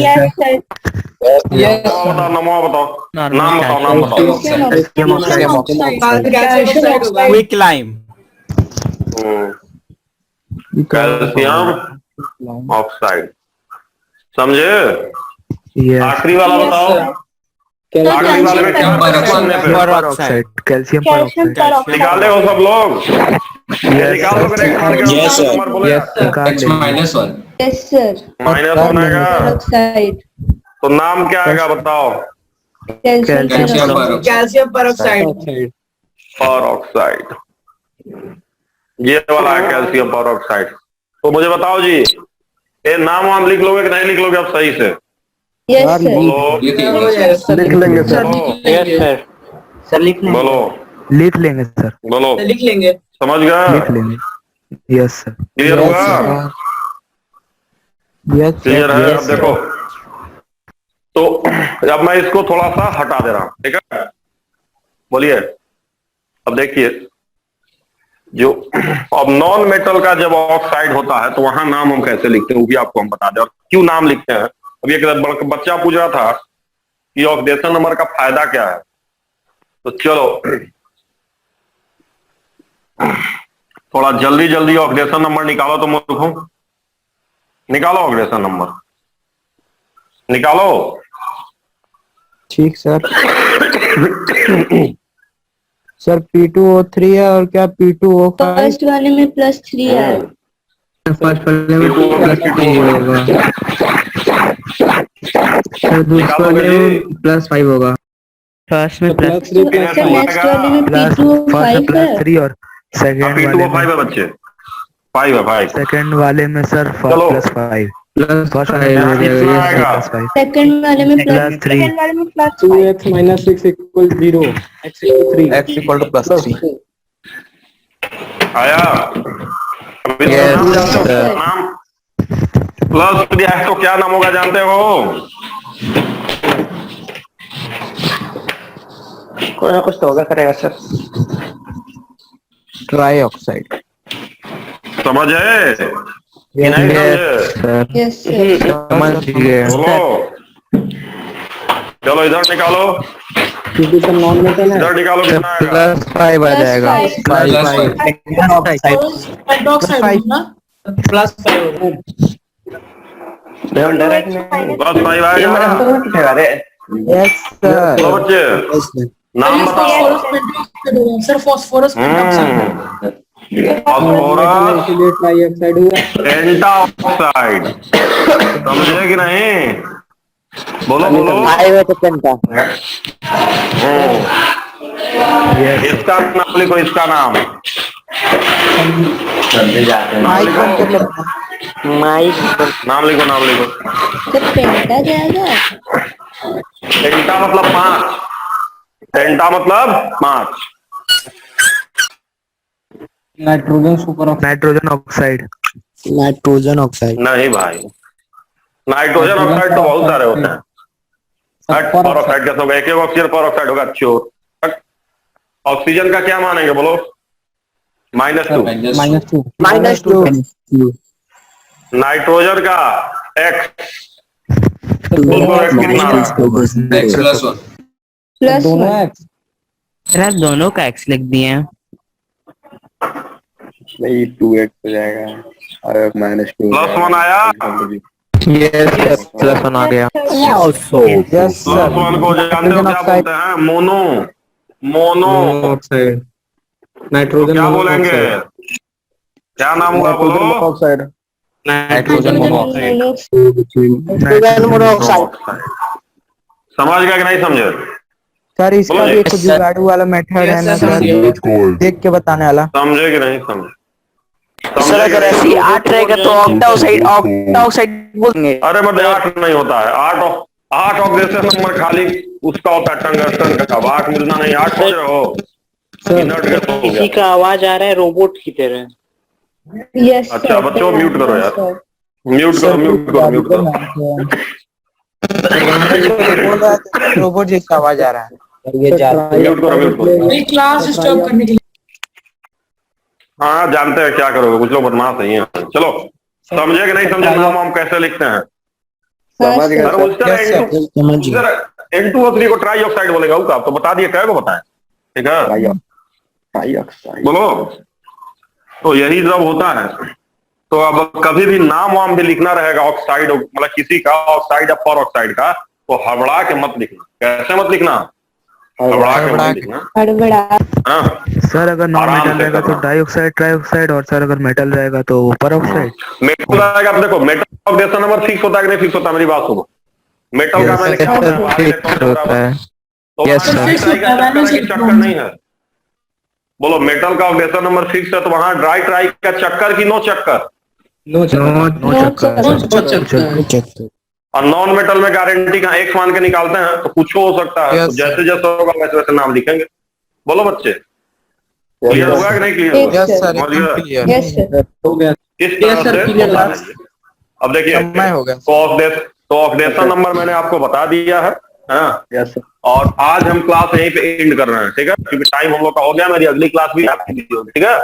बताओ नमो, बताओ नाम बताओ, नाम बताओ। Calcium oxide. Quick lime. Calcium oxide, समझे? यस। आखिरी वाला बताओ। आखिरी वाले में क्या पर ऑक्साइड। कैल्शियम पर ऑक्साइड। निकाले हो सब लोग? निकाल लो। X मान के Yes, sir. नंबर बोलो। निकाल लेंगे। Yes sir. -1 आएगा। ऑक्साइड। तो नाम क्या आएगा बताओ? Calcium peroxide. पर ऑक्साइड, ये वाला है कैल्शियम पर ऑक्साइड। तो मुझे बताओ जी, ये नाम वाम लिख लोगे कि नहीं लिख लोगे? अब सही से यस सर। बोलो। लिख लेंगे सर। Yes sir. सर लिख लेंगे। बोलो लिख लेंगे सर। बोलो। लिख लेंगे। समझ गया? लिख लेंगे। Yes sir. क्लियर हुआ? यस क्लियर है? अब देखो, तो अब मैं इसको थोड़ा सा हटा दे रहा हूं, ठीक है। बोलिए, अब देखिए, जो अब नॉन मेटल का जब ऑक्साइड होता है तो वहां नाम हम कैसे लिखते हैं वो भी आपको हम बता दें, और क्यों नाम लिखते हैं। अब एक बच्चा पूछ रहा था कि ऑक्सीडेशन नंबर का फायदा क्या है, तो चलो थोड़ा जल्दी जल्दी ऑक्सीडेशन नंबर निकालो तो मूर्खों, निकालो ऑक्सीडेशन नंबर, निकालो। ठीक सर। सर P2O3 है और क्या P2O5? फर्स्ट वाले में +3 है। फर्स्ट वाले में +3 होगा सर, दूसरे वाले में +5 होगा। फर्स्ट में प्लस अच्छा, नेक्स्ट वाले में फर्स्ट P2O5 है। +3 और सेकंड वाले में 5 है बच्चे, 5 है 5। सेकंड वाले में सर चलो। +5 +5 कितना आएगा? सेकंड वाले में +3 सेकंड वाले में +5। 2x - 6 = 0, x = 3, x = +3 आया? अभी Yes, नाम जानते हो? sir. नाम प्लस दिया है तो क्या नाम होगा जानते हो? कोई ना कुछ तो होगा करेगा सर। Try oxide. समझ है कि नहीं समझे? Yes sir. समझ गए। बोलो, चलो इधर निकालो, क्योंकि सर नॉन मेटल है। इधर निकालो, कितना आएगा? +5 आ जाएगा। हाइड्रोक्साइड ना प्लस 5 आएगा। Yes sir. चलो बच्चे, नाम बताओ। Sir phosphorus pentoxide. फास्फोरस इसीलिए ट्राईऑक्साइड हुआ। पेंटा ऑक्साइड, समझे कि नहीं? बोलो बोलो। आएगा तो पेंटा। इसका नाम लिखो, इसका नाम। नाम लिखो, नाम लिखो। तो पेंटा जाएगा। पेंटा मतलब 5, पेंटा मतलब 5। Nitrogen super nitrogen oxide. Nitrogen oxide. नहीं भाई, नाइट्रोजन ऑक्साइड तो बहुत सारे होते हैं। पर ऑक्साइड कैसे होगा? एक ऑक्सीजन पर ऑक्साइड होगा। चोर। ऑक्सीजन का क्या मानेंगे बोलो? -2। -2 नाइट्रोजन का X, दोनों X कितना? दोनों x। सर दोनों का एक्स लिख दिए हैं। नहीं 2x हो जाएगा और -2 +1 आया। यस +1 आ गया। Yes sir. +1 को जानते हो क्या बोलते हैं? Mono, mono. ऑक्साइड। तो नाइट्रोजन क्या बोलेंगे? क्या नाम हुआ बोलो? ऑक्साइड। Nitrogen monoxide. मोनोऑक्साइड। समझ गया कि नहीं समझे? सर इसका बोलो भी जी। एक जुगाड़ू वाला मेथड है ना सर, देख के बताने वाला। समझे कि नहीं समझे? सर अगर ऐसी 8 रहेगा तो ऑक्टाऑक्साइड बोलेंगे। अरे मतलब 8 नहीं होता है। 8 ऑक्सीडेशन नंबर खाली उसका होता है, टंगस्टन का। 8 मिलना नहीं, 8 सोच रहे हो? मिनट का हो किसी गया। का आवाज आ रहा है रोबोट की तरह। यस अच्छा बच्चों, म्यूट करो यार, म्यूट करो, म्यूट करो, म्यूट करो। रोबोट जैसा आवाज आ रहा है। म्यूट करो, म्यूट करो। नहीं क्लास स्टॉप करने के लिए। हाँ जानते हैं क्या करोगे, कुछ लोग बदमाश नहीं है। चलो, समझे कि नहीं समझे? नाम हम कैसे लिखते हैं? समझ गए सर उस तरह N2O3 को ट्राई ऑक्साइड बोलेगा। उसका तो बता दिए, क्या को बताएं? ठीक है, बोलो। तो यही सब होता है। तो अब कभी भी नाम वाम भी लिखना रहेगा ऑक्साइड, मतलब किसी का ऑक्साइड या पर ऑक्साइड का, तो हड़बड़ा के मत लिखना। कैसे मत लिखना? हड़बड़ा के मत लिखना। हड़बड़ा। हाँ, सर अगर नॉन आराम मेटल से रहेगा तो करना। डाइऑक्साइड ट्राइऑक्साइड, और सर अगर मेटल रहेगा तो पर ऑक्साइड। मेटल रहेगा तो देखो, मेटल ऑक्सीडेशन नंबर फिक्स होता है कि नहीं फिक्स होता? मेरी बात सुनो। मेटल का मैंने क्या होता है। तो Yes, sir. चक्कर नहीं है। बोलो, मेटल का ऑक्सीडेशन नंबर फिक्स है तो वहां ड्राई ट्राई का चक्कर की नो चक्कर? नो चक्कर। और नॉन मेटल में गारंटी का X मान के निकालते हैं तो कुछ हो सकता है। Yes, तो जैसे जैसे होगा वैसे वैसे नाम लिखेंगे। बोलो बच्चे, क्लियर हुआ कि नहीं क्लियर हुआ? Yes, sir. समझ गए? Yes sir. हो गया। किस तरह से होता है ये? अब देखिए, समय हो गया। तो तो ऑक्सीडेशन नंबर मैंने आपको बता दिया है ना। Yes sir. और आज हम क्लास यहीं पे एंड कर रहे हैं, ठीक है, क्योंकि टाइम हम लोग का हो गया। मेरी अगली क्लास भी आपकी होगी, ठीक है।